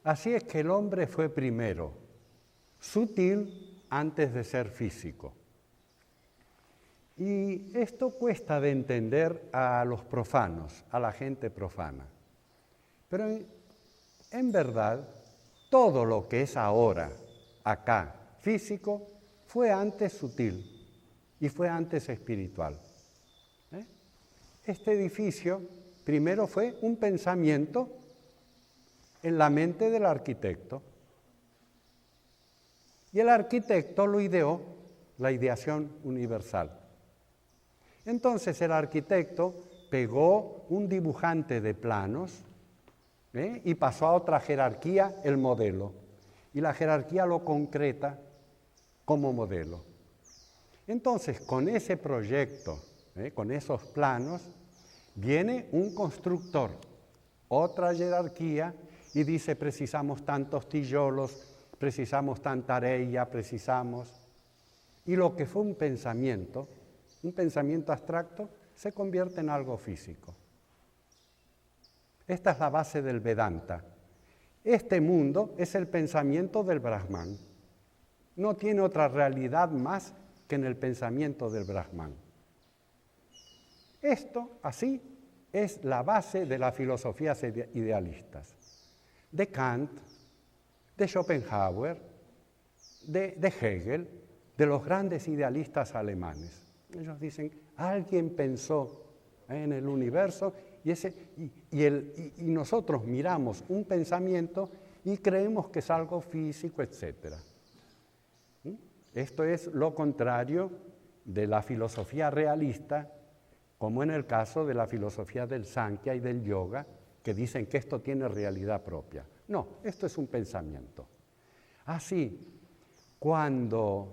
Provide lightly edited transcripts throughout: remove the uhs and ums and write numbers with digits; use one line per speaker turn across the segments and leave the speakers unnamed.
Así es que el hombre fue primero sutil antes de ser físico. Y esto cuesta de entender a los profanos, a la gente profana. Pero en verdad, todo lo que es ahora, acá, físico, fue antes sutil y fue antes espiritual. Este edificio primero fue un pensamiento en la mente del arquitecto. Y el arquitecto lo ideó, la ideación universal. Entonces el arquitecto pegó un dibujante de planos y pasó a otra jerarquía el modelo. Y la jerarquía lo concreta como modelo. Entonces, con ese proyecto, con esos planos, viene un constructor, otra jerarquía, y dice: precisamos tantos tijolos, precisamos tanta arella, precisamos. Y lo que fue un pensamiento abstracto, se convierte en algo físico. Esta es la base del Vedanta. Este mundo es el pensamiento del Brahman. No tiene otra realidad más que en el pensamiento del Brahman. Esto, así, es la base de las filosofías idealistas. De Kant, de Schopenhauer, de Hegel, de los grandes idealistas alemanes. Ellos dicen: alguien pensó en el universo y nosotros miramos un pensamiento y creemos que es algo físico, etc. Esto es lo contrario de la filosofía realista, como en el caso de la filosofía del Sankhya y del yoga, que dicen que esto tiene realidad propia. No, esto es un pensamiento. Así, cuando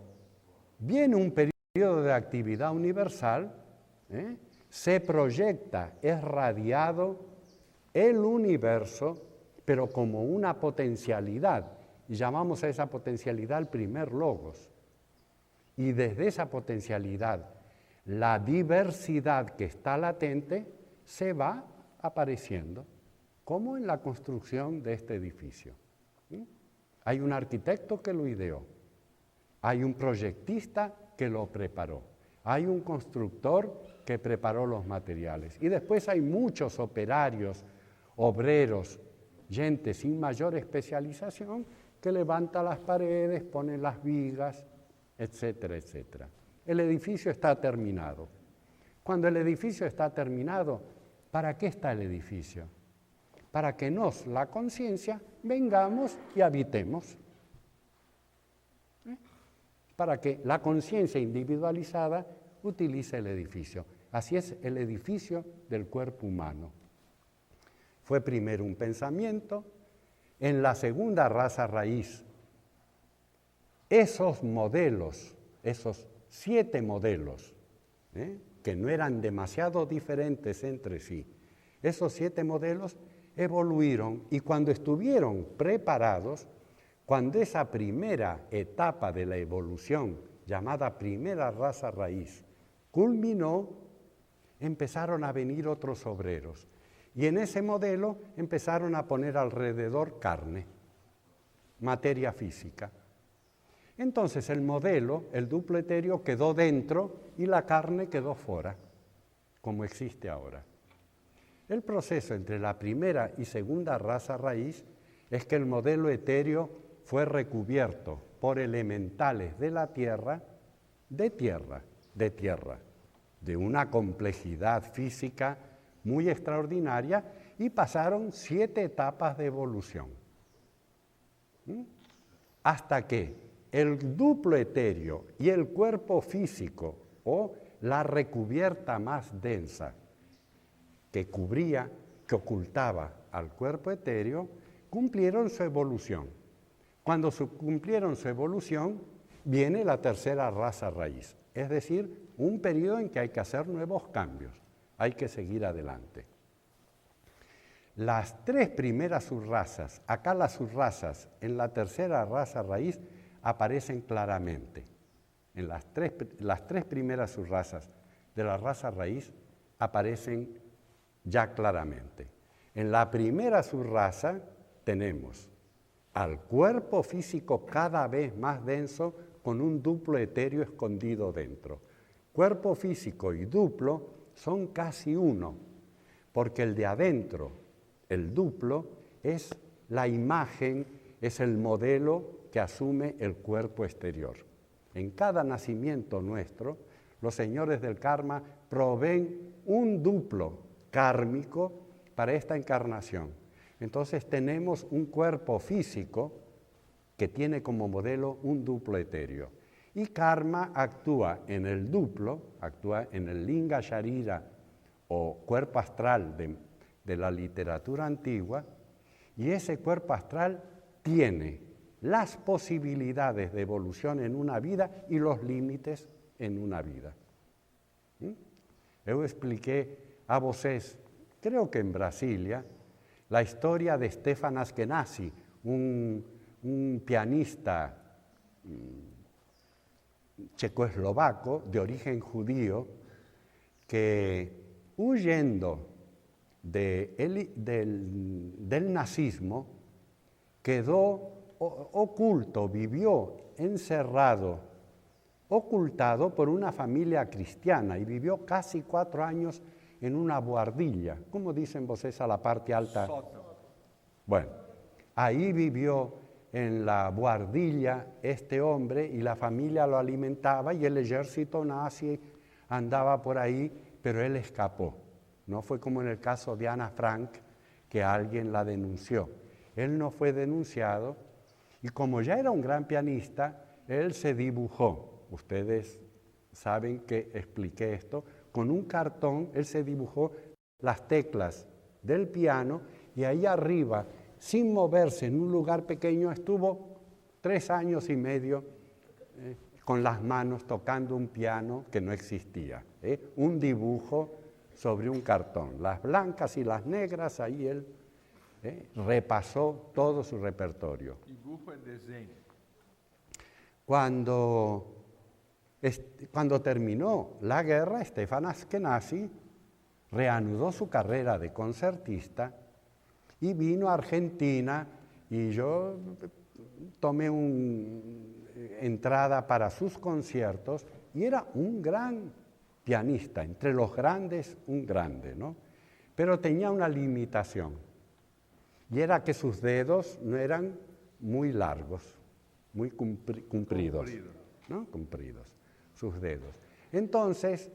viene un periodo de actividad universal, se proyecta, es radiado el universo, pero como una potencialidad, y llamamos a esa potencialidad el primer logos. Y desde esa potencialidad, la diversidad que está latente se va apareciendo, como en la construcción de este edificio. Hay un arquitecto que lo ideó, hay un proyectista que lo preparó, hay un constructor que preparó los materiales, y después hay muchos operarios, obreros, gente sin mayor especialización que levanta las paredes, pone las vigas, etcétera, etcétera. El edificio está terminado. Cuando el edificio está terminado, ¿para qué está el edificio? Para que nos, la conciencia, vengamos y habitemos. Para que la conciencia individualizada utilice el edificio. Así es el edificio del cuerpo humano. Fue primero un pensamiento, en la segunda raza raíz. Esos modelos, esos 7 modelos, que no eran demasiado diferentes entre sí, esos 7 modelos evoluyeron, y cuando estuvieron preparados, cuando esa primera etapa de la evolución, llamada primera raza raíz, culminó, empezaron a venir otros obreros. Y en ese modelo empezaron a poner alrededor carne, materia física. Entonces el modelo, el duplo etéreo, quedó dentro y la carne quedó fuera, como existe ahora. El proceso entre la primera y segunda raza raíz es que el modelo etéreo fue recubierto por elementales de la tierra, de una complejidad física muy extraordinaria, y pasaron 7 etapas de evolución. Hasta que el duplo etéreo y el cuerpo físico, o la recubierta más densa que cubría, que ocultaba al cuerpo etéreo, cumplieron su evolución. Cuando cumplieron su evolución, viene la tercera raza raíz, es decir, un periodo en que hay que hacer nuevos cambios, hay que seguir adelante. Las 3 primeras subrazas, acá las subrazas en la tercera raza raíz aparecen claramente. En las tres primeras subrazas de la raza raíz aparecen ya claramente. En la primera subraza tenemos al cuerpo físico cada vez más denso con un duplo etéreo escondido dentro. Cuerpo físico y duplo son casi uno, porque el de adentro, el duplo, es la imagen, es el modelo que asume el cuerpo exterior. En cada nacimiento nuestro, los señores del karma proveen un duplo kármico para esta encarnación. Entonces tenemos un cuerpo físico que tiene como modelo un duplo etéreo. Y karma actúa en el duplo, actúa en el linga sharira o cuerpo astral de la literatura antigua, y ese cuerpo astral tiene las posibilidades de evolución en una vida y los límites en una vida. Yo expliqué a vocês, creo que en Brasilia, la historia de Stefan Ashkenazi, un pianista checoslovaco de origen judío que, huyendo del nazismo, quedó oculto, vivió encerrado, ocultado por una familia cristiana y vivió casi 4 años en una buhardilla. ¿Cómo dicen vocês a la parte alta?
Sótano.
Bueno, ahí vivió en la buhardilla este hombre y la familia lo alimentaba y el ejército nazi andaba por ahí, pero él escapó. No fue como en el caso de Ana Frank, que alguien la denunció. Él no fue denunciado y como ya era un gran pianista, él se dibujó. Ustedes saben que expliqué esto. Con un cartón, él se dibujó las teclas del piano y ahí arriba, sin moverse en un lugar pequeño, estuvo 3 años y medio con las manos tocando un piano que no existía. Un dibujo sobre un cartón. Las blancas y las negras, ahí él repasó todo su repertorio.
Dibujo en diseño.
Cuando terminó la guerra, Stefan Ashkenazi reanudó su carrera de concertista y vino a Argentina y yo tomé una entrada para sus conciertos y era un gran pianista, entre los grandes, un grande, ¿no? Pero tenía una limitación y era que sus dedos no eran muy largos, muy cumplidos, ¿no? Cumplidos, sus dedos. Entonces,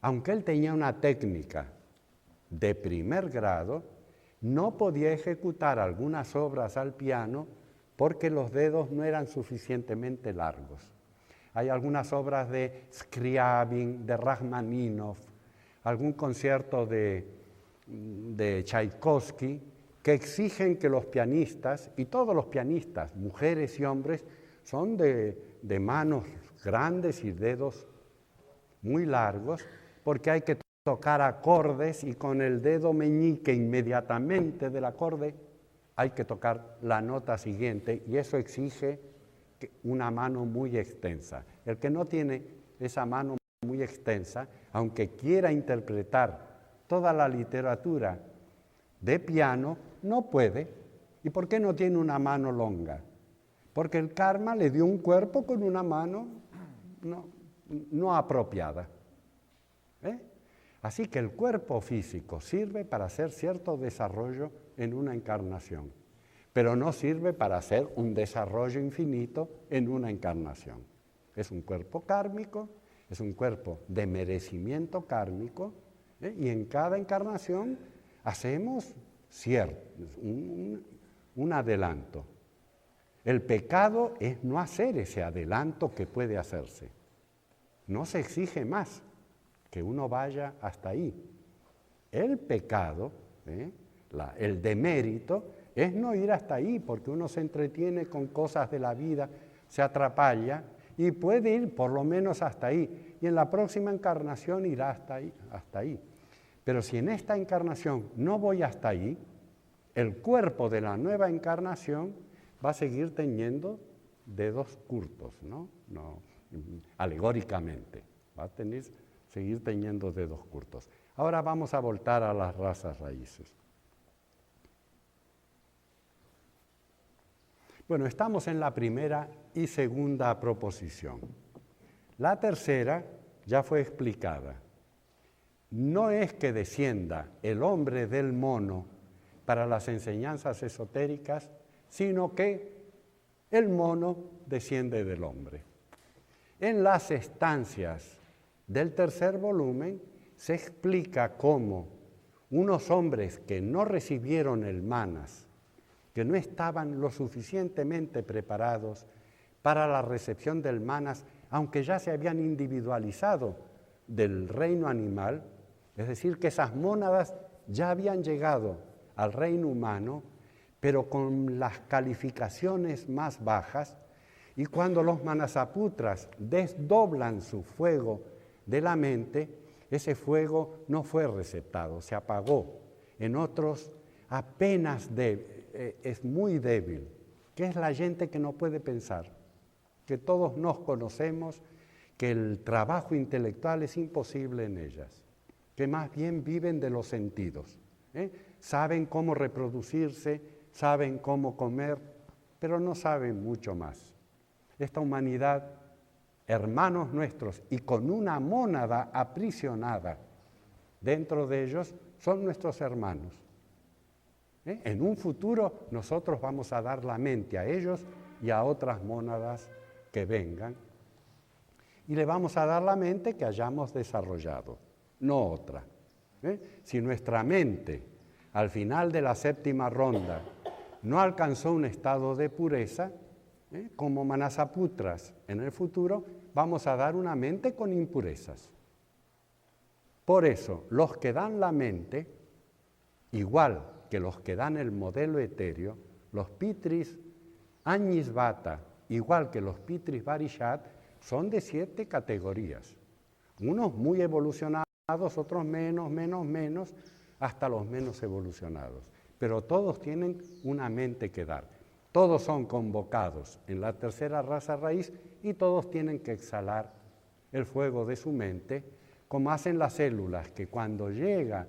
aunque él tenía una técnica de primer grado, no podía ejecutar algunas obras al piano porque los dedos no eran suficientemente largos. Hay algunas obras de Scriabin, de Rachmaninoff, algún concierto de Tchaikovsky, que exigen que los pianistas, y todos los pianistas, mujeres y hombres, son de manos grandes y dedos muy largos, porque hay que tocar acordes y con el dedo meñique inmediatamente del acorde hay que tocar la nota siguiente y eso exige una mano muy extensa. El que no tiene esa mano muy extensa, aunque quiera interpretar toda la literatura de piano, no puede. ¿Y por qué no tiene una mano longa? Porque el karma le dio un cuerpo con una mano no apropiada. Así que el cuerpo físico sirve para hacer cierto desarrollo en una encarnación, pero no sirve para hacer un desarrollo infinito en una encarnación. Es un cuerpo kármico, es un cuerpo de merecimiento kármico, y en cada encarnación hacemos un adelanto. El pecado es no hacer ese adelanto que puede hacerse. No se exige más que uno vaya hasta ahí. El pecado, el demérito, es no ir hasta ahí, porque uno se entretiene con cosas de la vida, se atrapalla y puede ir por lo menos hasta ahí. Y en la próxima encarnación irá hasta ahí. Pero si en esta encarnación no voy hasta ahí, el cuerpo de la nueva encarnación va a seguir teniendo dedos curtos, ¿no? Alegóricamente, va a seguir teniendo dedos curtos. Ahora vamos a voltar a las razas raíces. Bueno, estamos en la primera y segunda proposición. La tercera ya fue explicada. No es que descienda el hombre del mono para las enseñanzas esotéricas, sino que el mono desciende del hombre. En las estancias del tercer volumen se explica cómo unos hombres que no recibieron el manas, que no estaban lo suficientemente preparados para la recepción del manas, aunque ya se habían individualizado del reino animal, es decir, que esas mónadas ya habían llegado al reino humano, pero con las calificaciones más bajas, y cuando los manasaputras desdoblan su fuego de la mente, ese fuego no fue receptado, se apagó. En otros apenas es muy débil, que es la gente que no puede pensar, que todos nos conocemos, que el trabajo intelectual es imposible en ellas, que más bien viven de los sentidos, saben cómo reproducirse, saben cómo comer, pero no saben mucho más. Esta humanidad, hermanos nuestros, y con una mónada aprisionada dentro de ellos, son nuestros hermanos. En un futuro nosotros vamos a dar la mente a ellos y a otras mónadas que vengan, y le vamos a dar la mente que hayamos desarrollado, no otra. Si nuestra mente al final de la séptima ronda no alcanzó un estado de pureza, como manasaputras en el futuro, vamos a dar una mente con impurezas. Por eso, los que dan la mente, igual que los que dan el modelo etéreo, los Pitris Añisvata, igual que los Pitris Varishat, son de 7 categorías. Unos muy evolucionados, otros menos, hasta los menos evolucionados. Pero todos tienen una mente que dar. Todos son convocados en la tercera raza raíz y todos tienen que exhalar el fuego de su mente, como hacen las células, que cuando llega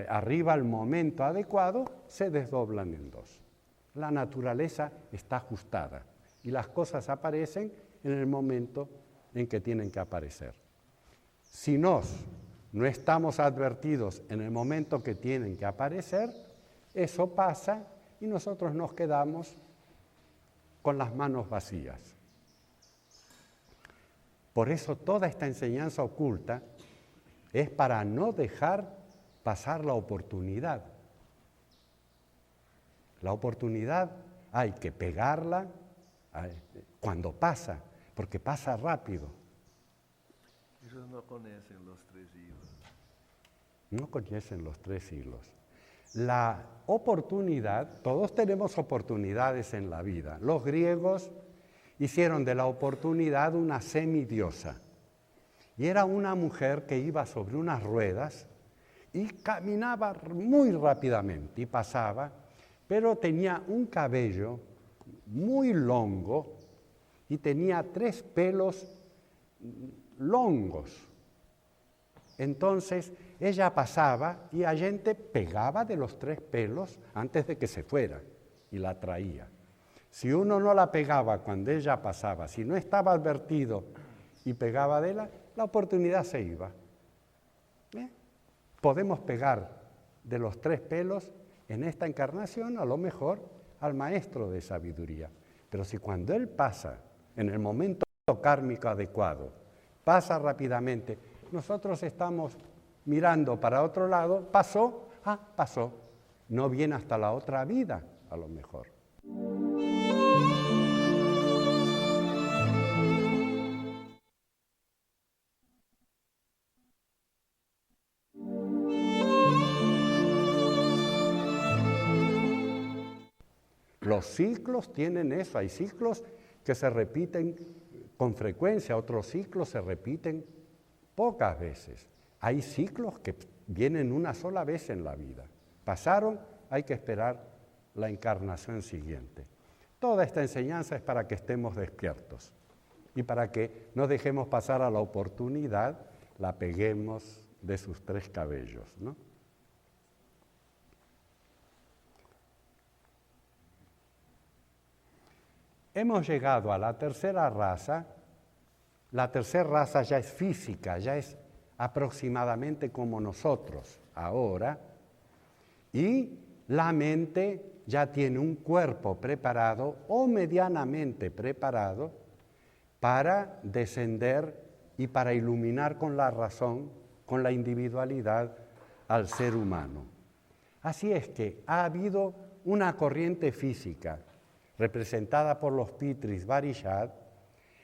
arriba el momento adecuado, se desdoblan en 2. La naturaleza está ajustada y las cosas aparecen en el momento en que tienen que aparecer. Si no estamos advertidos en el momento que tienen que aparecer, eso pasa y nosotros nos quedamos con las manos vacías. Por eso toda esta enseñanza oculta es para no dejar pasar la oportunidad. La oportunidad hay que pegarla cuando pasa, porque pasa rápido.
Ellos no conocen los 3 hilos.
No conocen los 3 hilos. La oportunidad, todos tenemos oportunidades en la vida. Los griegos hicieron de la oportunidad una semidiosa. Y era una mujer que iba sobre unas ruedas y caminaba muy rápidamente y pasaba, pero tenía un cabello muy longo y tenía 3 pelos longos. Entonces ella pasaba y la gente pegaba de los 3 pelos antes de que se fuera y la traía. Si uno no la pegaba cuando ella pasaba, si no estaba advertido y pegaba de la oportunidad se iba. Podemos pegar de los 3 pelos en esta encarnación a lo mejor al maestro de sabiduría. Pero si cuando él pasa en el momento kármico adecuado, pasa rápidamente, nosotros estamos mirando para otro lado, pasó, pasó, no viene hasta la otra vida a lo mejor. Los ciclos tienen eso, hay ciclos que se repiten con frecuencia, otros ciclos se repiten pocas veces. Hay ciclos que vienen una sola vez en la vida. Pasaron, hay que esperar la encarnación siguiente. Toda esta enseñanza es para que estemos despiertos y para que no dejemos pasar a la oportunidad, la peguemos de sus 3 cabellos, ¿no? hemos llegado a la tercera raza. La tercera raza ya es física, ya es aproximadamente como nosotros ahora, y la mente ya tiene un cuerpo preparado o medianamente preparado para descender y para iluminar con la razón, con la individualidad al ser humano. Así es que ha habido una corriente física representada por los Pitris Varishad,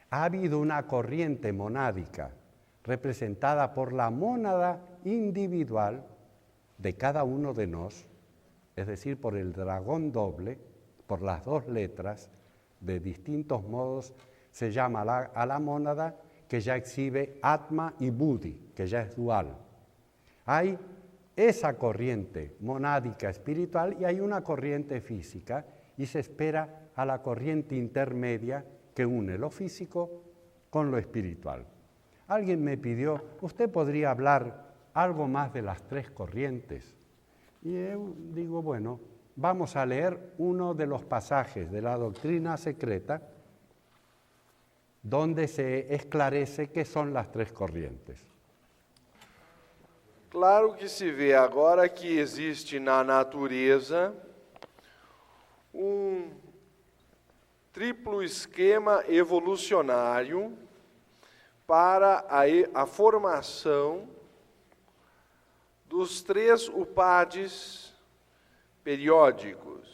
ha habido una corriente monádica representada por la mónada individual de cada uno de nos, es decir, por el dragón doble, por las dos letras, de distintos modos se llama a la mónada que ya exhibe Atma y Buddhi, que ya es dual. Hay esa corriente monádica espiritual y hay una corriente física y se espera a la corriente intermedia que une lo físico con lo espiritual. Alguien me pidió, ¿usted podría hablar algo más de las tres corrientes? Y yo digo, bueno, vamos a leer uno de los pasajes de la doctrina secreta donde se esclarece qué son las tres corrientes.
Claro que se vê agora que existe na natureza triplo esquema evolucionário para a formação dos três upadis periódicos.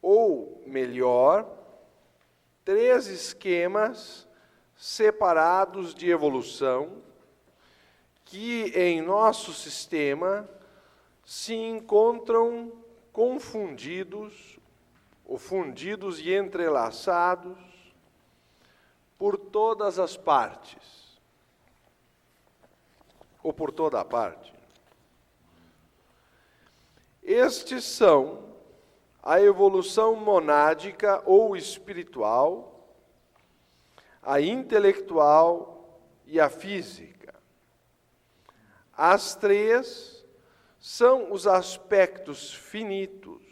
Ou, melhor, três esquemas separados de evolução que em nosso sistema se encontram confundidos, ou fundidos e entrelaçados por todas as partes, ou por toda a parte. Estes são a evolução monádica ou espiritual, a intelectual e a física. As três são os aspectos finitos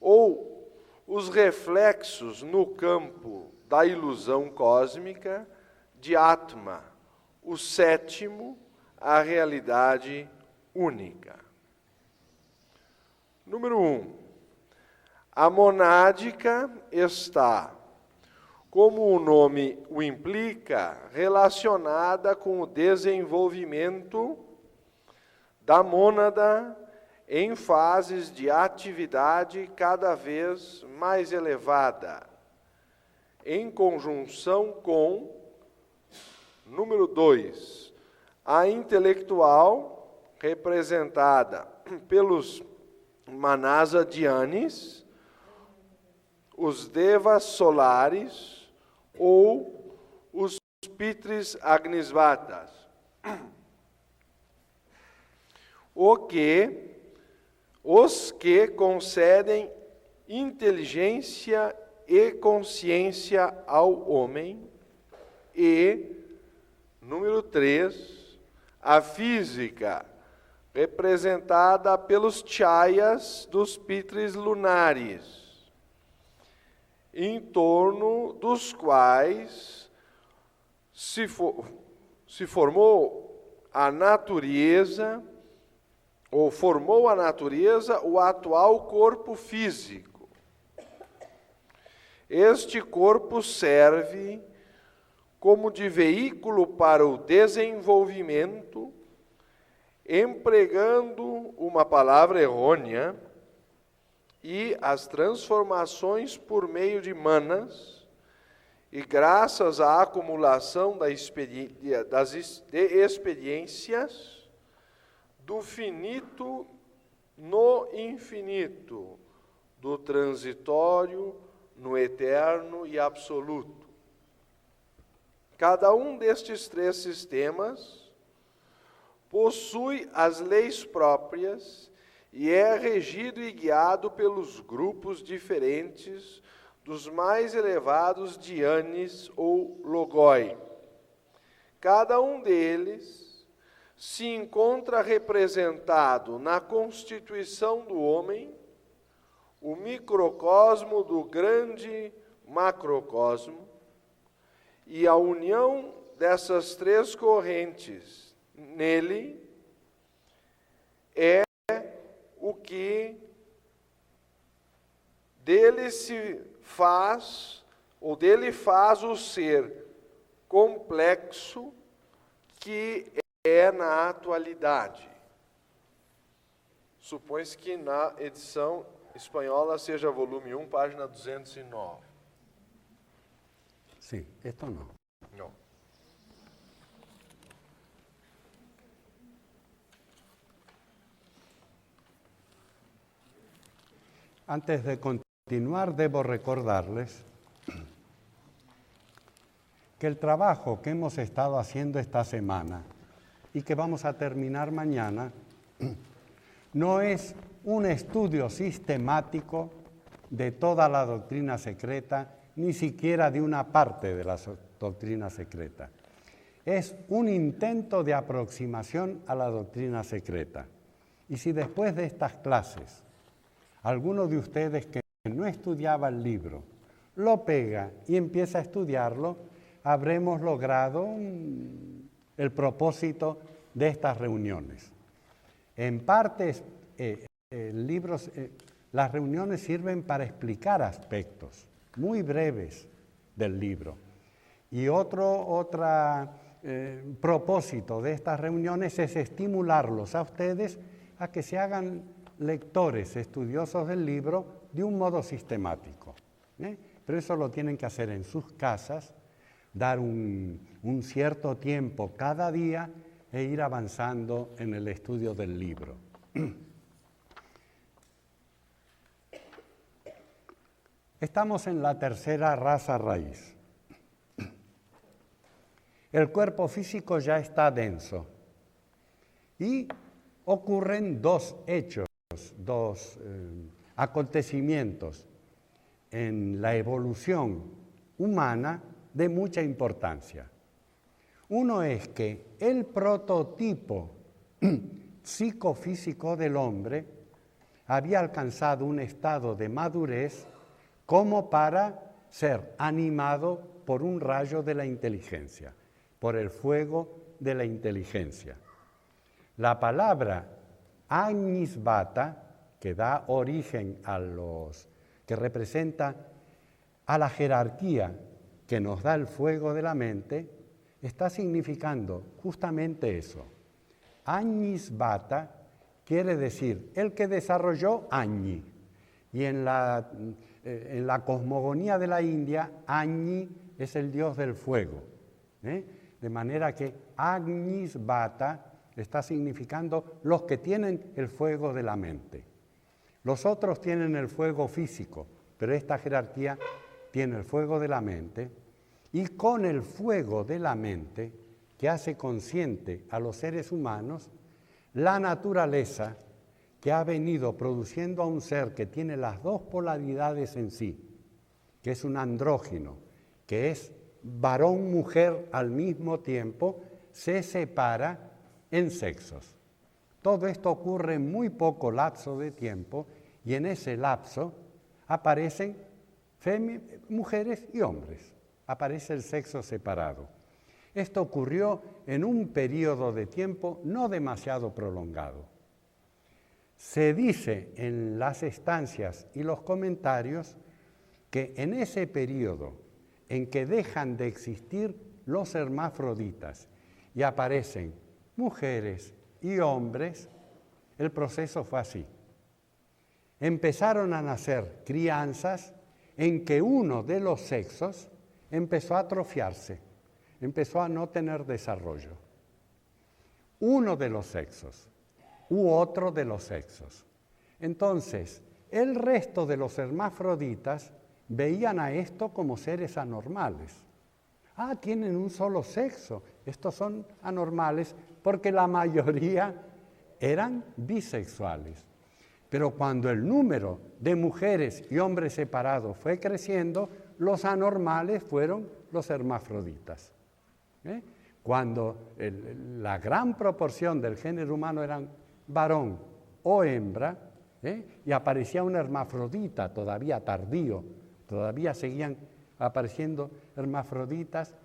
ou os reflexos no campo da ilusão cósmica de Atma, o sétimo, a realidade única. Número 1. A monádica está, como o nome o implica, relacionada com o desenvolvimento da mônada em fases de atividade cada vez mais elevada, em conjunção com, número 2, a intelectual, representada pelos Manasa Dhyanis, os Devas solares ou os Pitris Agnisvatas. Os que concedem inteligência e consciência ao homem. E, número 3, a física, representada pelos Chayas dos Pitris lunares, em torno dos quais se formou a natureza, ou formou a natureza o atual corpo físico. Este corpo serve como de veículo para o desenvolvimento, empregando uma palavra errônea, e as transformações por meio de manas, e graças à acumulação de experiências, do finito no infinito, do transitório no eterno e absoluto. Cada um destes três sistemas possui as leis próprias e é regido e guiado pelos grupos diferentes dos mais elevados dhyanis ou logoi. Cada um deles se encontra representado na constituição do homem o microcosmo do grande macrocosmo, e a união dessas três correntes nele é o que dele se faz, ou dele faz o ser complexo que é na atualidade. Supõe-se que na edição espanhola seja volume 1, página 209.
Sí, esto no.
Não.
Antes de continuar, debo recordarles que el trabajo que hemos estado haciendo esta semana y que vamos a terminar mañana no es un estudio sistemático de toda la doctrina secreta, ni siquiera de una parte de la doctrina secreta. Es un intento de aproximación a la doctrina secreta. Y si después de estas clases, alguno de ustedes que no estudiaba el libro lo pega y empieza a estudiarlo, habremos logrado el propósito de estas reuniones. En parte, las reuniones sirven para explicar aspectos muy breves del libro. Y otro propósito de estas reuniones es estimularlos a ustedes a que se hagan lectores, estudiosos del libro de un modo sistemático. Pero eso lo tienen que hacer en sus casas, dar un cierto tiempo cada día e ir avanzando en el estudio del libro. Estamos en la tercera raza raíz. El cuerpo físico ya está denso y ocurren dos hechos, dos acontecimientos en la evolución humana de mucha importancia. Uno es que el prototipo psicofísico del hombre había alcanzado un estado de madurez como para ser animado por un rayo de la inteligencia, por el fuego de la inteligencia. La palabra Agnisbata, que da origen que representa a la jerarquía que nos da el fuego de la mente, está significando justamente eso. Agnisbata quiere decir el que desarrolló Agni. Y en la cosmogonía de la India, Agni es el dios del fuego. De manera que Agnisbata está significando los que tienen el fuego de la mente. Los otros tienen el fuego físico, pero esta jerarquía tiene el fuego de la mente, y con el fuego de la mente, que hace consciente a los seres humanos, la naturaleza que ha venido produciendo a un ser que tiene las dos polaridades en sí, que es un andrógino, que es varón-mujer al mismo tiempo, se separa en sexos. Todo esto ocurre en muy poco lapso de tiempo y en ese lapso aparecen mujeres y hombres, aparece el sexo separado. Esto ocurrió en un periodo de tiempo no demasiado prolongado. Se dice en las estancias y los comentarios que en ese periodo en que dejan de existir los hermafroditas y aparecen mujeres y hombres, el proceso fue así. Empezaron a nacer crianzas en que uno de los sexos empezó a atrofiarse, empezó a no tener desarrollo. Uno de los sexos u otro de los sexos. Entonces, el resto de los hermafroditas veían a esto como seres anormales. Tienen un solo sexo, estos son anormales porque la mayoría eran bisexuales. Pero cuando el número de mujeres y hombres separados fue creciendo, los anormales fueron los hermafroditas. Cuando la gran proporción del género humano eran varón o hembra, Y aparecía un hermafrodita todavía tardío, todavía seguían apareciendo hermafroditas.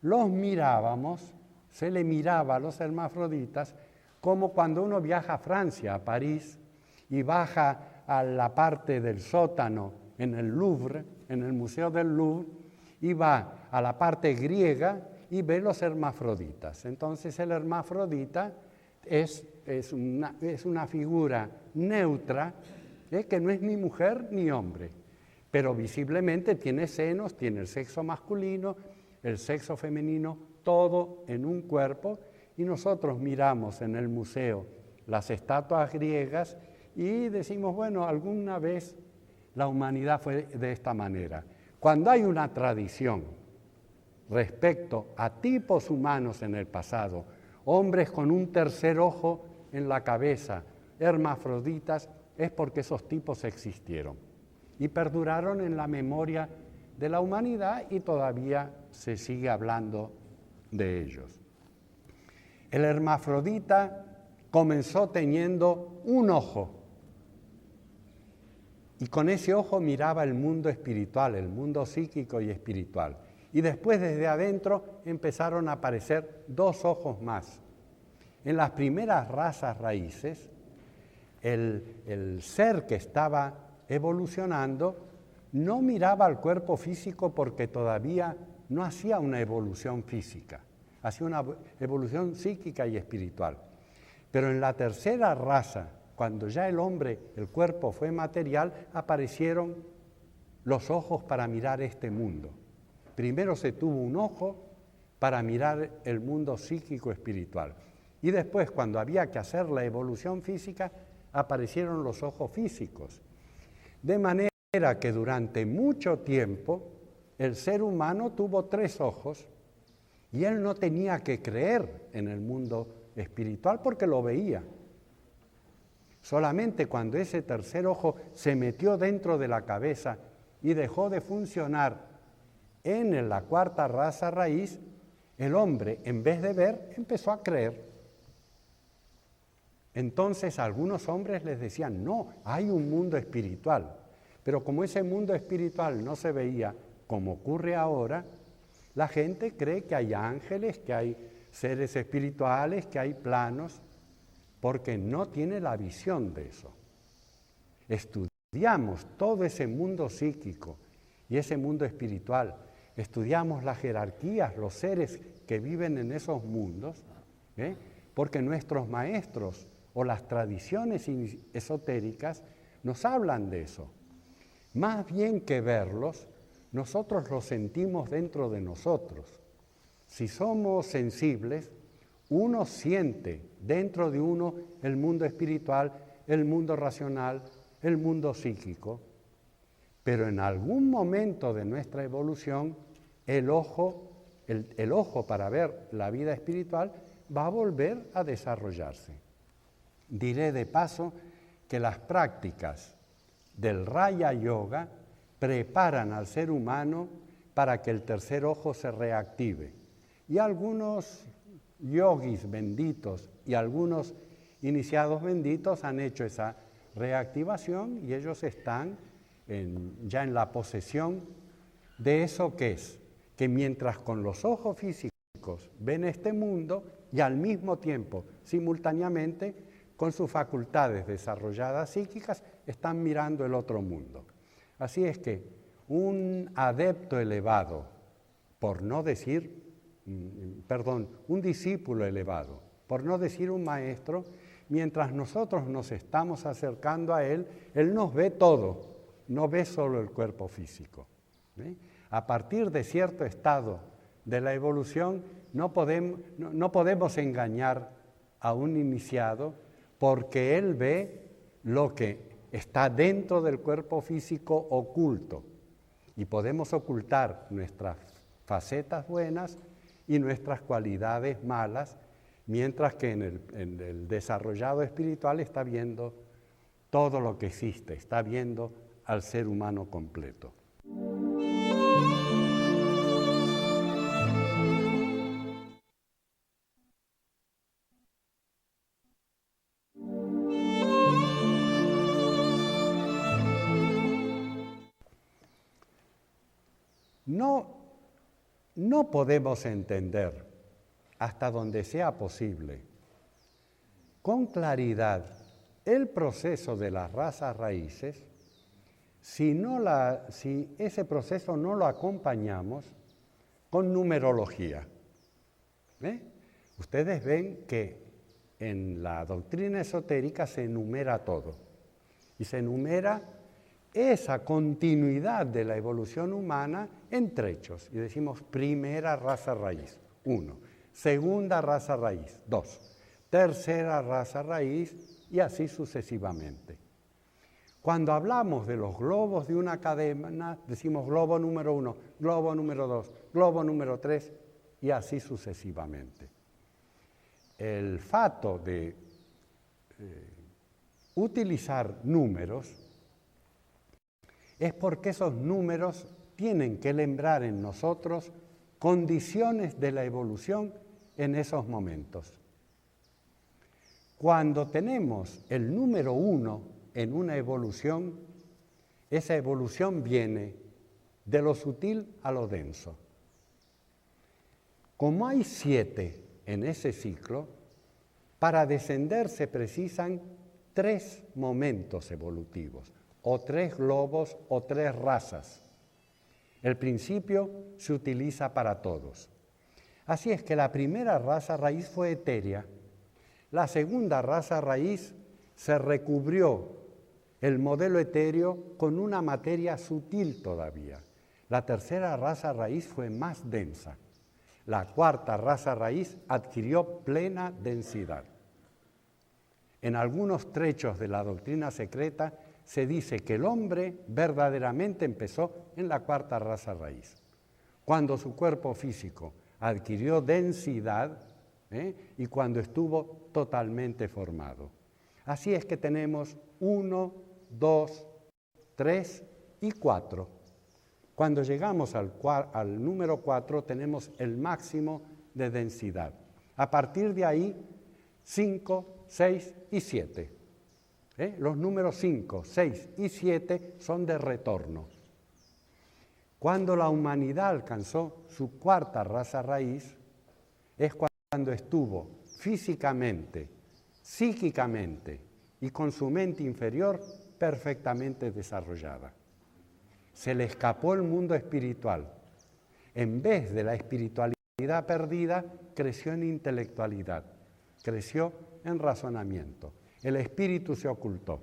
Los mirábamos, se le miraba a los hermafroditas como cuando uno viaja a Francia, a París, y baja a la parte del sótano en el Louvre, en el Museo del Louvre, y va a la parte griega y ve los hermafroditas. Entonces el hermafrodita es una figura neutra, que no es ni mujer ni hombre, pero visiblemente tiene senos, tiene el sexo masculino, el sexo femenino, todo en un cuerpo, y nosotros miramos en el museo las estatuas griegas y decimos, bueno, alguna vez la humanidad fue de esta manera. Cuando hay una tradición respecto a tipos humanos en el pasado, hombres con un tercer ojo en la cabeza, hermafroditas, es porque esos tipos existieron y perduraron en la memoria de la humanidad y todavía se sigue hablando de ellos. El hermafrodita comenzó teniendo un ojo y con ese ojo miraba el mundo espiritual, el mundo psíquico y espiritual. Y después desde adentro empezaron a aparecer dos ojos más. En las primeras razas raíces, el ser que estaba evolucionando no miraba al cuerpo físico porque todavía no hacía una evolución física, hacía una evolución psíquica y espiritual. Pero en la tercera raza, cuando ya el cuerpo fue material, aparecieron los ojos para mirar este mundo. Primero se tuvo un ojo para mirar el mundo psíquico espiritual. Y después, cuando había que hacer la evolución física, aparecieron los ojos físicos. De manera que durante mucho tiempo el ser humano tuvo tres ojos y él no tenía que creer en el mundo espiritual porque lo veía. Solamente cuando ese tercer ojo se metió dentro de la cabeza y dejó de funcionar en la cuarta raza raíz, el hombre, en vez de ver, empezó a creer. Entonces algunos hombres les decían, no, hay un mundo espiritual. Pero como ese mundo espiritual no se veía como ocurre ahora, la gente cree que hay ángeles, que hay seres espirituales, que hay planos, porque no tiene la visión de eso. Estudiamos todo ese mundo psíquico y ese mundo espiritual, estudiamos las jerarquías, los seres que viven en esos mundos, porque nuestros maestros o las tradiciones esotéricas nos hablan de eso. Más bien que verlos, nosotros los sentimos dentro de nosotros. Si somos sensibles, uno siente dentro de uno el mundo espiritual, el mundo racional, el mundo psíquico, pero en algún momento de nuestra evolución, el ojo para ver la vida espiritual va a volver a desarrollarse. Diré de paso que las prácticas del Raya Yoga preparan al ser humano para que el tercer ojo se reactive. Y algunos yogis benditos y algunos iniciados benditos han hecho esa reactivación y ellos están ya en la posesión de eso que es, que mientras con los ojos físicos ven este mundo y al mismo tiempo, simultáneamente, con sus facultades desarrolladas psíquicas, están mirando el otro mundo. Así es que un adepto elevado, por no decir, un discípulo elevado, por no decir un maestro, mientras nosotros nos estamos acercando a él, él nos ve todo, no ve solo el cuerpo físico. A partir de cierto estado de la evolución, no podemos engañar a un iniciado porque él ve lo que está dentro del cuerpo físico oculto y podemos ocultar nuestras facetas buenas y nuestras cualidades malas, mientras que en el desarrollado espiritual está viendo todo lo que existe, está viendo al ser humano completo. no podemos entender, hasta donde sea posible, con claridad el proceso de las razas raíces si ese proceso no lo acompañamos con numerología. Ustedes ven que en la doctrina esotérica se enumera todo y se enumera esa continuidad de la evolución humana en trechos. Y decimos primera raza raíz, 1, segunda raza raíz, 2, tercera raza raíz y así sucesivamente. Cuando hablamos de los globos de una cadena, decimos globo número 1, globo número 2, globo número 3 y así sucesivamente. El fato de utilizar números es porque esos números tienen que lembrar en nosotros condiciones de la evolución en esos momentos. Cuando tenemos el número 1 en una evolución, esa evolución viene de lo sutil a lo denso. Como hay 7 en ese ciclo, para descender se precisan 3 momentos evolutivos, o 3 globos o 3 razas. El principio se utiliza para todos. Así es que la primera raza raíz fue etérea. La segunda raza raíz se recubrió el modelo etéreo con una materia sutil todavía. La tercera raza raíz fue más densa. La cuarta raza raíz adquirió plena densidad. En algunos trechos de la doctrina secreta se dice que el hombre verdaderamente empezó en la cuarta raza raíz, cuando su cuerpo físico adquirió densidad y cuando estuvo totalmente formado. Así es que tenemos 1, 2, 3 y 4. Cuando llegamos al número 4 tenemos el máximo de densidad. A partir de ahí, 5, 6 y 7. Los números 5, 6 y 7 son de retorno. Cuando la humanidad alcanzó su cuarta raza raíz, es cuando estuvo físicamente, psíquicamente y con su mente inferior perfectamente desarrollada. Se le escapó el mundo espiritual. En vez de la espiritualidad perdida, creció en intelectualidad, creció en razonamiento. El espíritu se ocultó.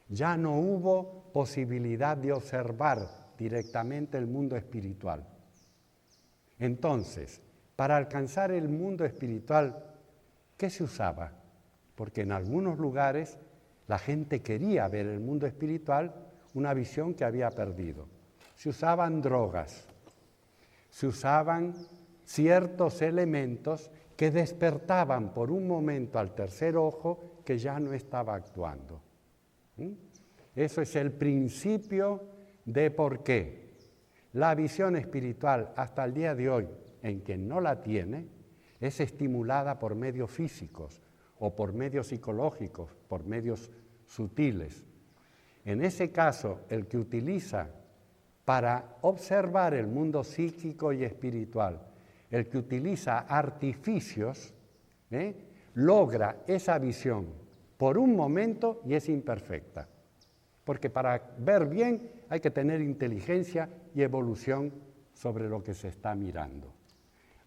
Ya no hubo posibilidad de observar directamente el mundo espiritual. Entonces, para alcanzar el mundo espiritual, ¿qué se usaba? Porque en algunos lugares la gente quería ver el mundo espiritual, una visión que había perdido. Se usaban drogas, se usaban ciertos elementos que despertaban por un momento al tercer ojo que ya no estaba actuando. Eso es el principio de por qué la visión espiritual hasta el día de hoy, en quien no la tiene, es estimulada por medios físicos o por medios psicológicos, por medios sutiles. En ese caso, el que utiliza para observar el mundo psíquico y espiritual, el que utiliza artificios, logra esa visión por un momento y es imperfecta. Porque para ver bien hay que tener inteligencia y evolución sobre lo que se está mirando.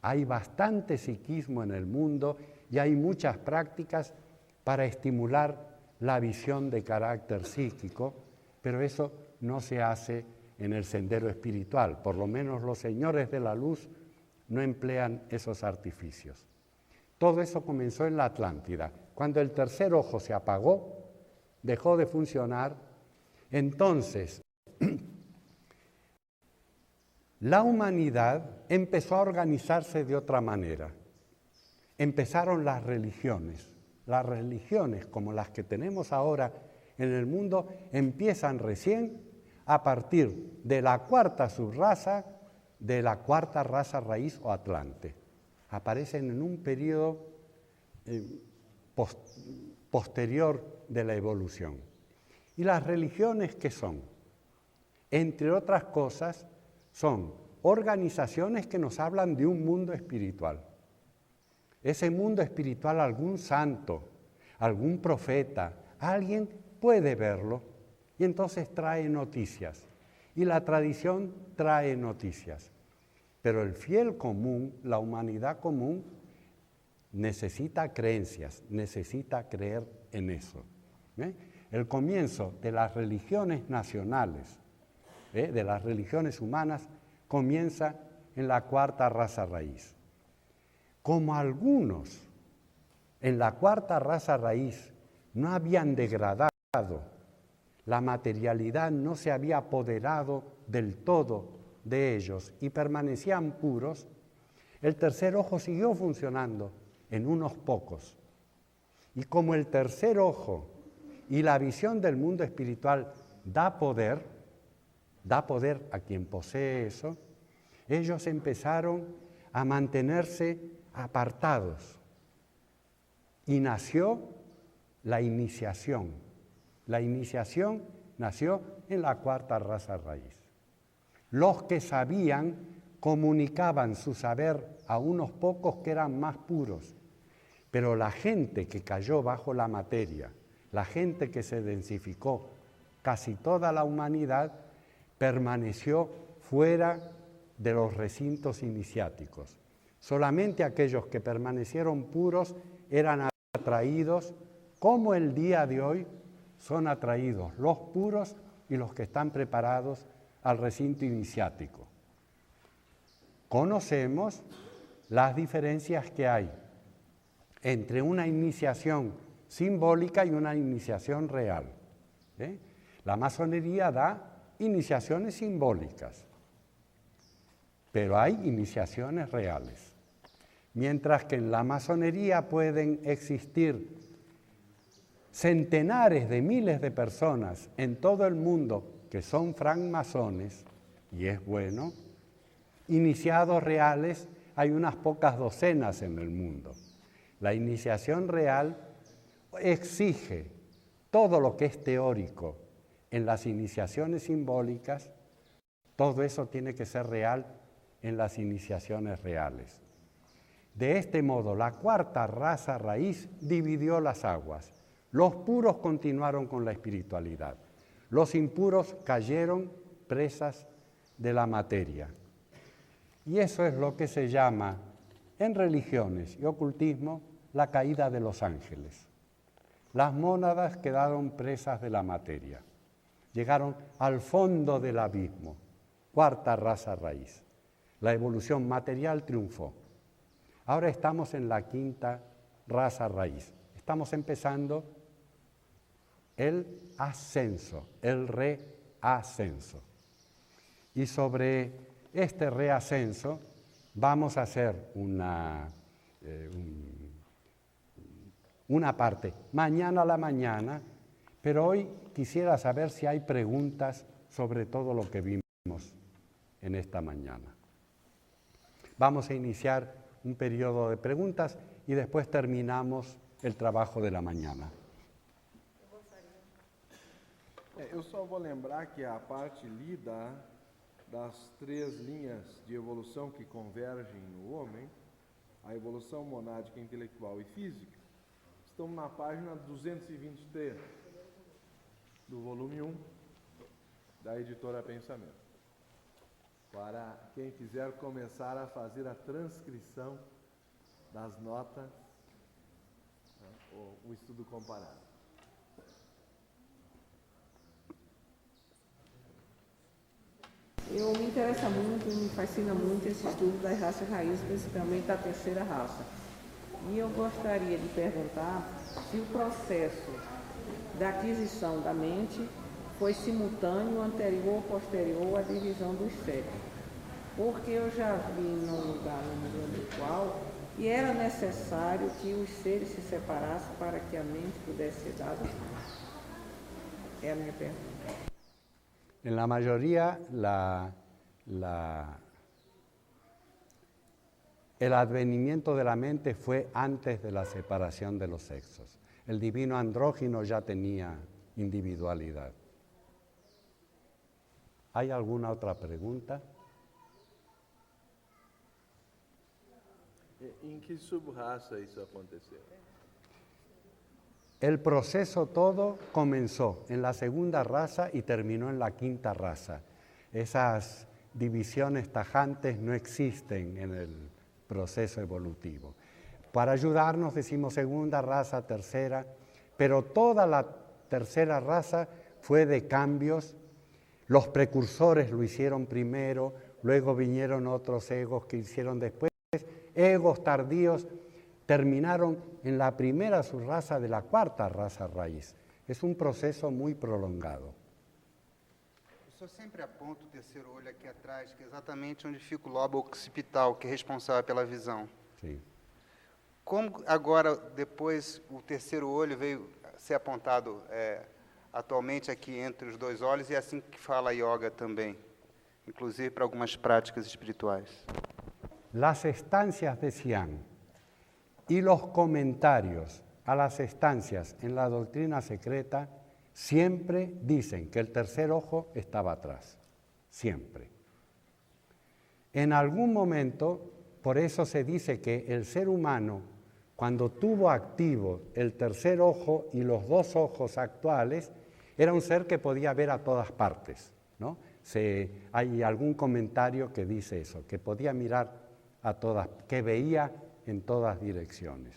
Hay bastante psiquismo en el mundo y hay muchas prácticas para estimular la visión de carácter psíquico, pero eso no se hace en el sendero espiritual. Por lo menos los señores de la luz no emplean esos artificios. Todo eso comenzó en la Atlántida. Cuando el tercer ojo se apagó, dejó de funcionar, entonces la humanidad empezó a organizarse de otra manera. Empezaron las religiones. Las religiones como las que tenemos ahora en el mundo empiezan recién a partir de la cuarta subraza, de la cuarta raza raíz o atlante. Aparecen en un periodo posterior de la evolución. ¿Y las religiones qué son? Entre otras cosas, son organizaciones que nos hablan de un mundo espiritual. Ese mundo espiritual, algún santo, algún profeta, alguien puede verlo y entonces trae noticias. Y la tradición trae noticias. Pero el fiel común, la humanidad común, necesita creencias, necesita creer en eso. El comienzo de las religiones nacionales, de las religiones humanas, comienza en la cuarta raza raíz. Como algunos en la cuarta raza raíz no habían degradado, la materialidad no se había apoderado del todo de ellos y permanecían puros, el tercer ojo siguió funcionando en unos pocos. Y como el tercer ojo y la visión del mundo espiritual da poder a quien posee eso, ellos empezaron a mantenerse apartados. Y nació la iniciación. La iniciación nació en la cuarta raza raíz. Los que sabían comunicaban su saber a unos pocos que eran más puros, pero la gente que cayó bajo la materia, la gente que se densificó, casi toda la humanidad, permaneció fuera de los recintos iniciáticos. Solamente aquellos que permanecieron puros eran atraídos, como el día de hoy son atraídos los puros y los que están preparados al recinto iniciático. Conocemos las diferencias que hay entre una iniciación simbólica y una iniciación real. La masonería da iniciaciones simbólicas, pero hay iniciaciones reales. Mientras que en la masonería pueden existir centenares de miles de personas en todo el mundo que son francmasones, y es bueno, iniciados reales hay unas pocas docenas en el mundo. La iniciación real exige todo lo que es teórico en las iniciaciones simbólicas, todo eso tiene que ser real en las iniciaciones reales. De este modo, la cuarta raza raíz dividió las aguas. Los puros continuaron con la espiritualidad. Los impuros cayeron presas de la materia. Y eso es lo que se llama, en religiones y ocultismo, la caída de los ángeles. Las mónadas quedaron presas de la materia. Llegaron al fondo del abismo, cuarta raza raíz. La evolución material triunfó. Ahora estamos en la quinta raza raíz. Estamos empezando el ascenso, el reascenso. Y sobre este reascenso vamos a hacer una parte mañana a la mañana, pero hoy quisiera saber si hay preguntas sobre todo lo que vimos en esta mañana. Vamos a iniciar un periodo de preguntas y después terminamos el trabajo de la mañana.
Eu só vou lembrar que a parte lida das 3 linhas de evolução que convergem no homem, a evolução monádica, intelectual e física, estamos na página 223 do volume 1 da editora Pensamento. Para quem quiser começar a fazer a transcrição das notas, o estudo comparado.
Me interessa muito, me fascina muito esse estudo das raças raízes, principalmente da terceira raça. E eu gostaria de perguntar se o processo da aquisição da mente foi simultâneo, anterior ou posterior à divisão dos séculos. Porque eu já vi num lugar no mundo espiritual que era necessário que os seres se separassem para que a mente pudesse ser dada. É a minha pergunta.
En la mayoría, el advenimiento de la mente fue antes de la separación de los sexos. El divino andrógino ya tenía individualidad. ¿Hay alguna otra pregunta?
Em que subraça isso aconteceu?
El proceso todo comenzó en la segunda raza y terminó en la quinta raza. Esas divisiones tajantes no existen en el proceso evolutivo. Para ayudarnos decimos segunda raza, tercera, pero toda la tercera raza fue de cambios. Los precursores lo hicieron primero, luego vinieron otros egos que hicieron después. Egos tardíos terminaron en la primera subraza de la quarta raça raiz. Es un proceso muy prolongado.
O senhor sempre aponta o terceiro olho aqui atrás, que é exatamente onde fica o lobo occipital, que é responsável pela visão.
Sí.
Como agora, depois, o terceiro olho veio ser apontado atualmente aqui entre os dois olhos, e é assim que fala a yoga também, inclusive para algumas práticas espirituais.
Las estancias de Xi'an y los comentarios a las estancias en la doctrina secreta siempre dicen que el tercer ojo estaba atrás, siempre. En algún momento, por eso se dice que el ser humano, cuando tuvo activo el tercer ojo y los dos ojos actuales, era un ser que podía ver a todas partes, ¿no? Hay algún comentario que dice eso, que podía mirar a todas, que veía en todas direcciones.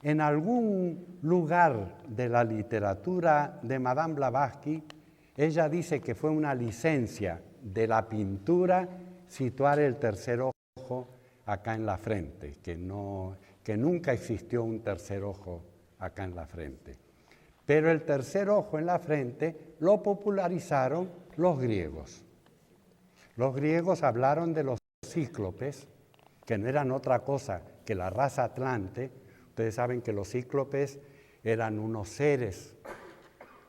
En algún lugar de la literatura de Madame Blavatsky, ella dice que fue una licencia de la pintura situar el tercer ojo acá en la frente, que nunca existió un tercer ojo acá en la frente. Pero el tercer ojo en la frente lo popularizaron los griegos. Los griegos hablaron de los cíclopes, que no eran otra cosa que la raza atlante. Ustedes saben que los cíclopes eran unos seres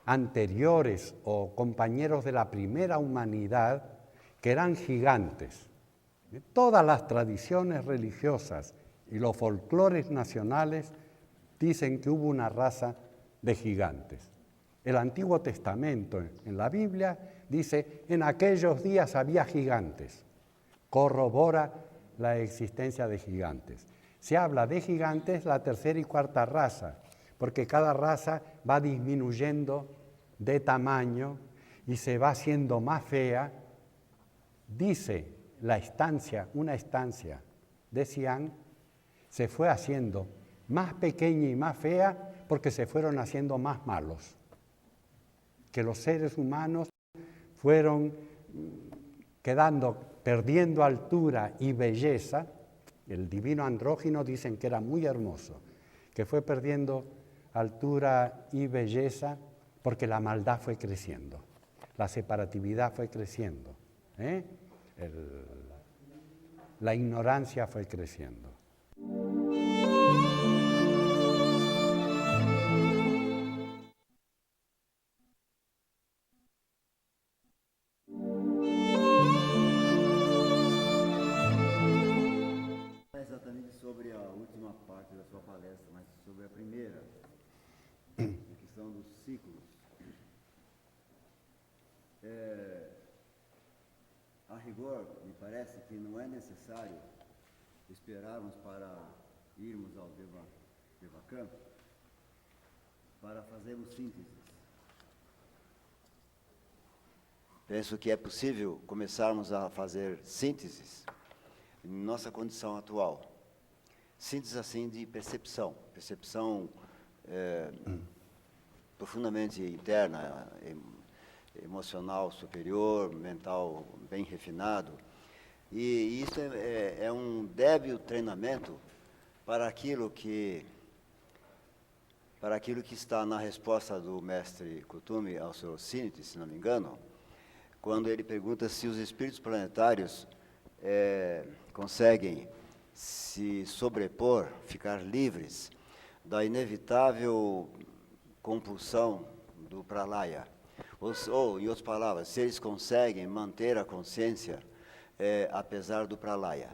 anteriores o compañeros de la primera humanidad que eran gigantes. Todas las tradiciones religiosas y los folclores nacionales dicen que hubo una raza de gigantes. El Antiguo Testamento en la Biblia dice, en aquellos días había gigantes. Corrobora la existencia de gigantes. Se habla de gigantes la tercera y cuarta raza, porque cada raza va disminuyendo de tamaño y se va haciendo más fea. Dice la estancia, una estancia de Xi'an, se fue haciendo más pequeña y más fea porque se fueron haciendo más malos. Que los seres humanos fueron perdiendo altura y belleza. El divino andrógino dicen que era muy hermoso, que fue perdiendo altura y belleza porque la maldad fue creciendo, la separatividad fue creciendo, la ignorancia fue creciendo.
A rigor, me parece que não é necessário esperarmos para irmos ao Devachan para fazermos sínteses. Penso que é possível começarmos a fazer sínteses em nossa condição atual. Síntese assim de percepção profundamente interna, emocional superior, mental bem refinado. E isso é um débil treinamento para aquilo que está na resposta do mestre Kuthumi ao Sr. Siniti, se não me engano, quando ele pergunta se os espíritos planetários conseguem se sobrepor, ficar livres da inevitável compulsão do pralaya. Ou, em outras palavras, se eles conseguem manter a consciência apesar do pralaya.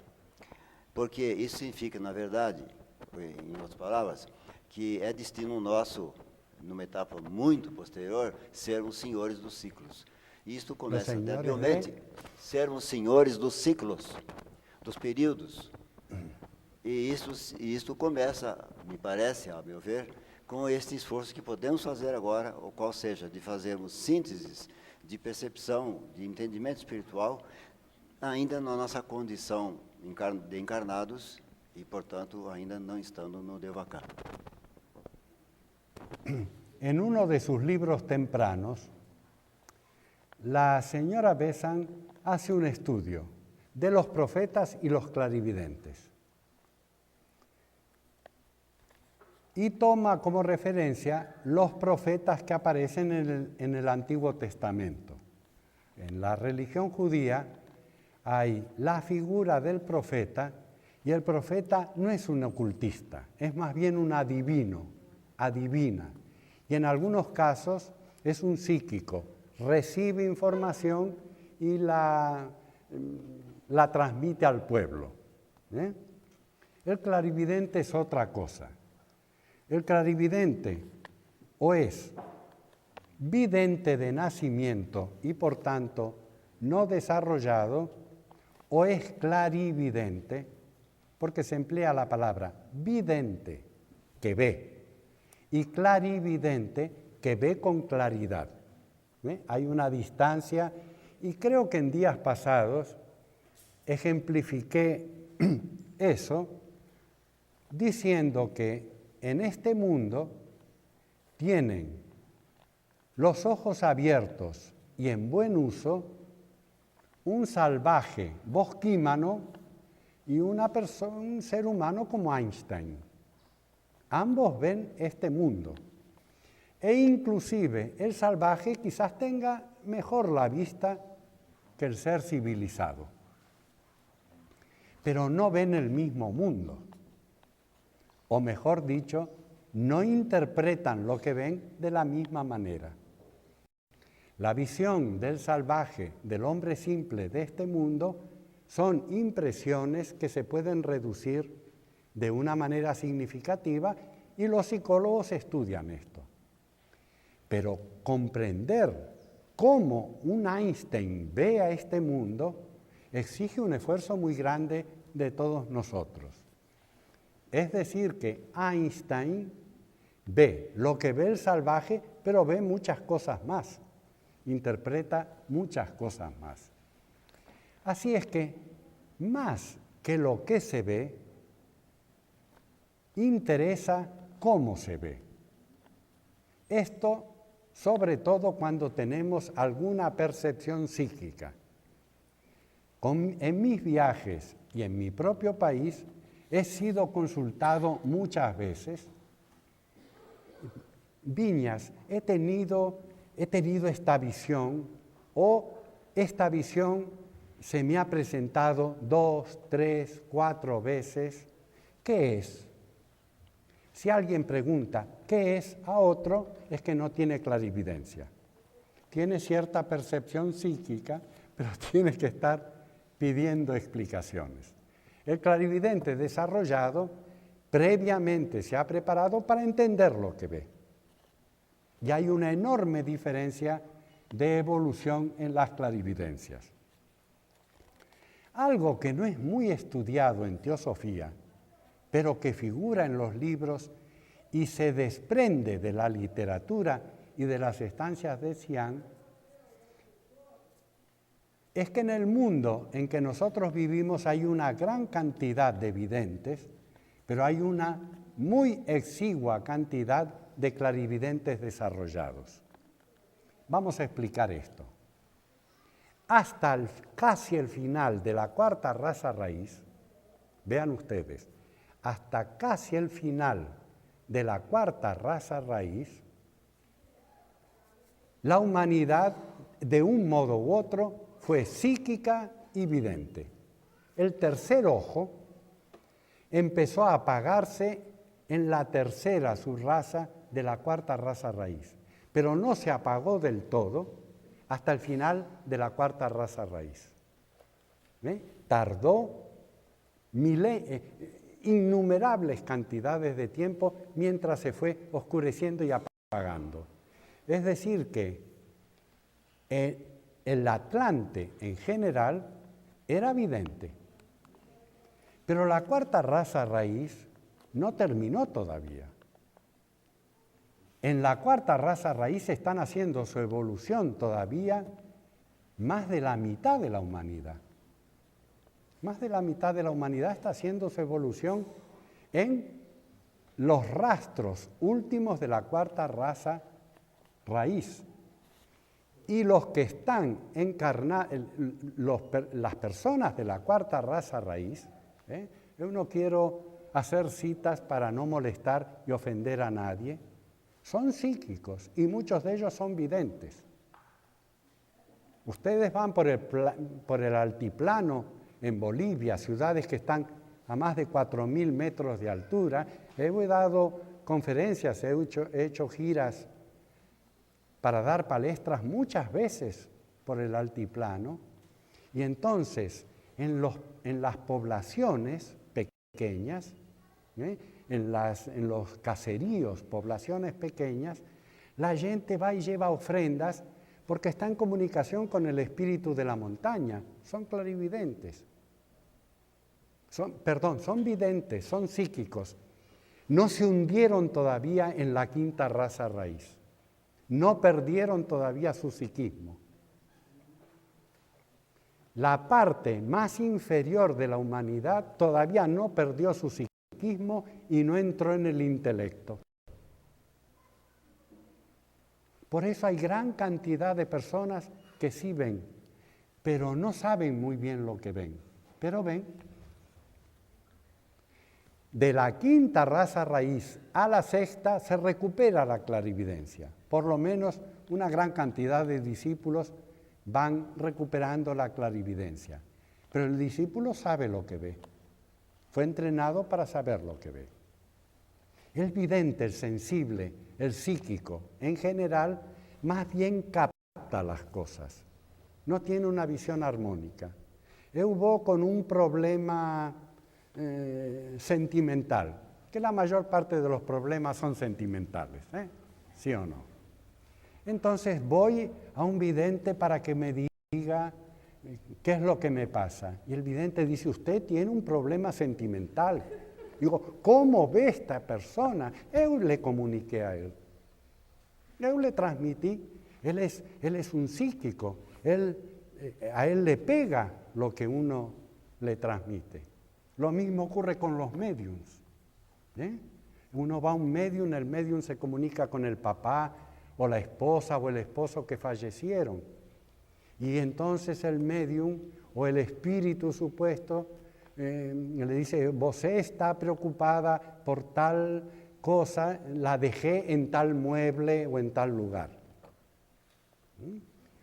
Porque isso significa, na verdade, em outras palavras, que é destino nosso, numa etapa muito posterior, sermos senhores dos ciclos. E isto começa debilmente, sermos senhores dos ciclos, dos períodos. E isto começa, me parece, a meu ver, com este esforço que podemos fazer agora, o qual seja de fazermos sínteses de percepção, de entendimento espiritual, ainda na nossa condição de encarnados e, portanto, ainda não estando no Devachan.
En uno de sus libros tempranos, la señora Besant hace un estudio de los profetas y los clarividentes. Y toma como referencia los profetas que aparecen en el Antiguo Testamento. En la religión judía hay la figura del profeta, y el profeta no es un ocultista, es más bien un adivino, adivina. Y en algunos casos es un psíquico, recibe información y la transmite al pueblo. El clarividente es otra cosa. El clarividente o es vidente de nacimiento y por tanto no desarrollado, o es clarividente, porque se emplea la palabra vidente, que ve, y clarividente, que ve con claridad. Hay una distancia, y creo que en días pasados ejemplifiqué eso diciendo que en este mundo tienen los ojos abiertos y en buen uso un salvaje bosquímano y un ser humano como Einstein. Ambos ven este mundo. E inclusive el salvaje quizás tenga mejor la vista que el ser civilizado. Pero no ven el mismo mundo. O mejor dicho, no interpretan lo que ven de la misma manera. La visión del salvaje, del hombre simple de este mundo, son impresiones que se pueden reducir de una manera significativa y los psicólogos estudian esto. Pero comprender cómo un Einstein ve a este mundo exige un esfuerzo muy grande de todos nosotros. Es decir, que Einstein ve lo que ve el salvaje, pero ve muchas cosas más, interpreta muchas cosas más. Así es que, más que lo que se ve, interesa cómo se ve. Esto, sobre todo cuando tenemos alguna percepción psíquica. En mis viajes y en mi propio país, he sido consultado muchas veces. Viñas, he tenido esta visión, o esta visión se me ha presentado 2, 3, 4 veces. ¿Qué es? Si alguien pregunta qué es a otro, es que no tiene clarividencia. Tiene cierta percepción psíquica, pero tiene que estar pidiendo explicaciones. El clarividente desarrollado previamente se ha preparado para entender lo que ve. Y hay una enorme diferencia de evolución en las clarividencias. Algo que no es muy estudiado en teosofía, pero que figura en los libros y se desprende de la literatura y de las estancias de Xi'an, es que en el mundo en que nosotros vivimos hay una gran cantidad de videntes, pero hay una muy exigua cantidad de clarividentes desarrollados. Vamos a explicar esto. Hasta casi el final de la cuarta raza raíz, vean ustedes, hasta casi el final de la cuarta raza raíz, la humanidad, de un modo u otro, fue psíquica y vidente. El tercer ojo empezó a apagarse en la tercera subraza de la cuarta raza raíz, pero no se apagó del todo hasta el final de la cuarta raza raíz. Tardó innumerables cantidades de tiempo mientras se fue oscureciendo y apagando. Es decir que el Atlante en general era vidente, Pero la cuarta raza raíz no terminó todavía. En la cuarta raza raíz están haciendo su evolución todavía más de la mitad de la humanidad. Más de la mitad de la humanidad está haciendo su evolución en los rastros últimos de la cuarta raza raíz. Y los que están encarnados, las personas de la cuarta raza raíz, yo no quiero hacer citas para no molestar y ofender a nadie, son psíquicos y muchos de ellos son videntes. Ustedes van por el altiplano en Bolivia, ciudades que están a más de 4.000 metros de altura. He dado conferencias, he hecho giras para dar palestras muchas veces por el altiplano. Y entonces, en las poblaciones pequeñas, en los caseríos, poblaciones pequeñas, la gente va y lleva ofrendas porque está en comunicación con el espíritu de la montaña. Son clarividentes. Son videntes, son psíquicos. No se hundieron todavía en la quinta raza raíz. No perdieron todavía su psiquismo. La parte más inferior de la humanidad todavía no perdió su psiquismo y no entró en el intelecto. Por eso hay gran cantidad de personas que sí ven, pero no saben muy bien lo que ven, pero ven. De la quinta raza raíz a la sexta se recupera la clarividencia. Por lo menos una gran cantidad de discípulos van recuperando la clarividencia. Pero el discípulo sabe lo que ve. Fue entrenado para saber lo que ve. El vidente, el sensible, el psíquico, en general, más bien capta las cosas. No tiene una visión armónica. Hubo con un problema sentimental, que la mayor parte de los problemas son sentimentales, ¿sí o no? Entonces voy a un vidente para que me diga qué es lo que me pasa. Y el vidente dice, usted tiene un problema sentimental. Digo, ¿cómo ve esta persona? Yo le comuniqué a él. Yo le transmití. Él es un psíquico. A él le pega lo que uno le transmite. Lo mismo ocurre con los médiums. Uno va a un médium, el médium se comunica con el papá o la esposa o el esposo que fallecieron. Y entonces el médium o el espíritu supuesto le dice, vos está preocupada por tal cosa, la dejé en tal mueble o en tal lugar.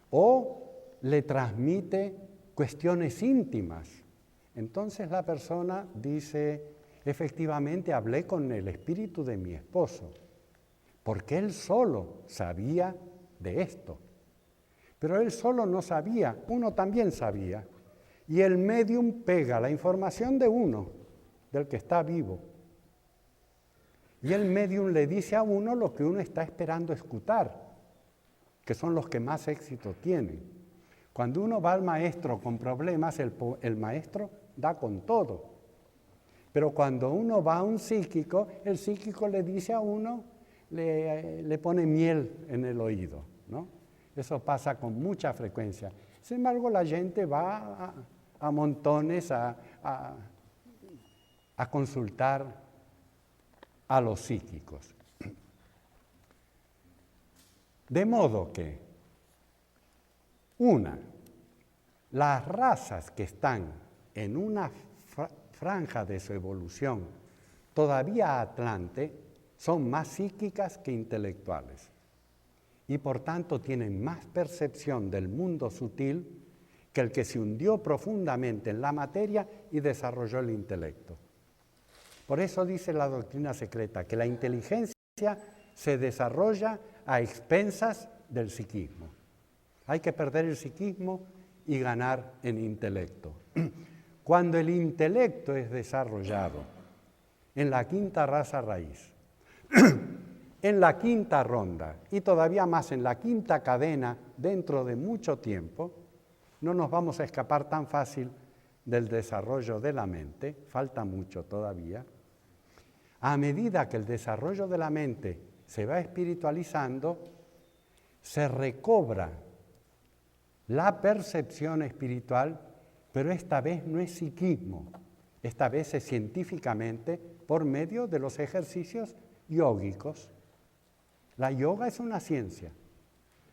O le transmite cuestiones íntimas. Entonces la persona dice, efectivamente hablé con el espíritu de mi esposo, porque él solo sabía de esto. Pero él solo no sabía, uno también sabía. Y el médium pega la información de uno, del que está vivo. Y el médium le dice a uno lo que uno está esperando escuchar, que son los que más éxito tienen. Cuando uno va al maestro con problemas, el maestro da con todo. Pero cuando uno va a un psíquico, el psíquico le dice a uno, le pone miel en el oído, ¿no? Eso pasa con mucha frecuencia. Sin embargo, la gente va a montones a consultar a los psíquicos. De modo que, las razas que están en una franja de su evolución todavía atlante son más psíquicas que intelectuales y por tanto tienen más percepción del mundo sutil que el que se hundió profundamente en la materia y desarrolló el intelecto. Por eso dice la doctrina secreta que la inteligencia se desarrolla a expensas del psiquismo. Hay que perder el psiquismo y ganar en intelecto. Cuando el intelecto es desarrollado en la quinta raza raíz, en la quinta ronda y todavía más en la quinta cadena dentro de mucho tiempo, no nos vamos a escapar tan fácil del desarrollo de la mente, falta mucho todavía. A medida que el desarrollo de la mente se va espiritualizando, se recobra la percepción espiritual, pero esta vez no es psiquismo, esta vez es científicamente por medio de los ejercicios yógicos. La yoga es una ciencia.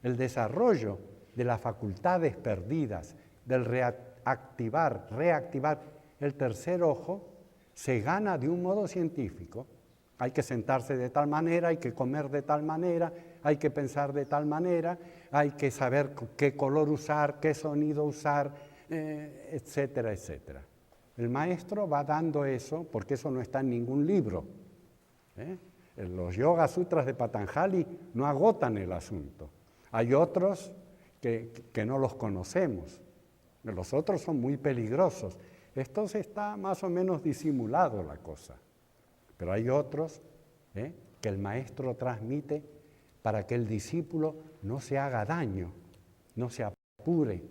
El desarrollo de las facultades perdidas, del reactivar el tercer ojo, se gana de un modo científico. Hay que sentarse de tal manera, hay que comer de tal manera, hay que pensar de tal manera, hay que saber qué color usar, qué sonido usar, etcétera, etcétera. El maestro va dando eso, porque eso no está en ningún libro. Los Yoga Sutras de Patanjali no agotan el asunto. Hay otros que no los conocemos. Los otros son muy peligrosos. Estos está más o menos disimulado la cosa. Pero hay otros que el maestro transmite para que el discípulo no se haga daño, no se apure,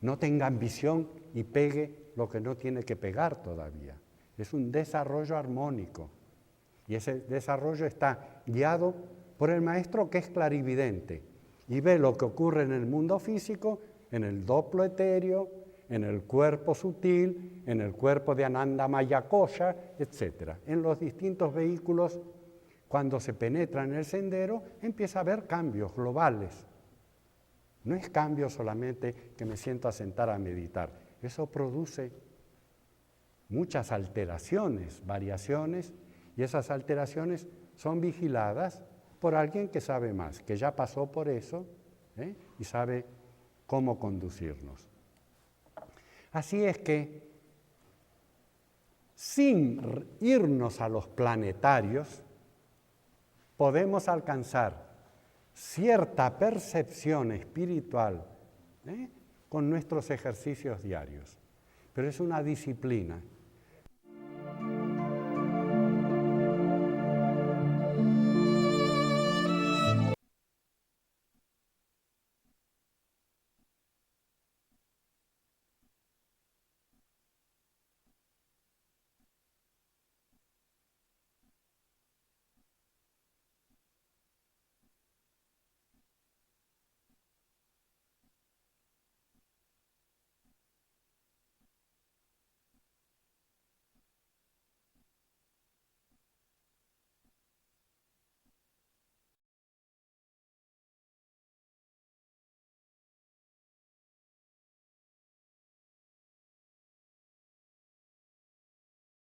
no tenga ambición y pegue lo que no tiene que pegar todavía. Es un desarrollo armónico. Y ese desarrollo está guiado por el maestro, que es clarividente y ve lo que ocurre en el mundo físico, en el doplo etéreo, en el cuerpo sutil, en el cuerpo de Ananda Mayakosha, etc. En los distintos vehículos, cuando se penetra en el sendero, empieza a haber cambios globales. No es cambio solamente que me siento a sentar a meditar. Eso produce muchas alteraciones, variaciones, y esas alteraciones son vigiladas por alguien que sabe más, que ya pasó por eso y sabe cómo conducirnos. Así es que, sin irnos a los planetarios, podemos alcanzar cierta percepción espiritual con nuestros ejercicios diarios. Pero es una disciplina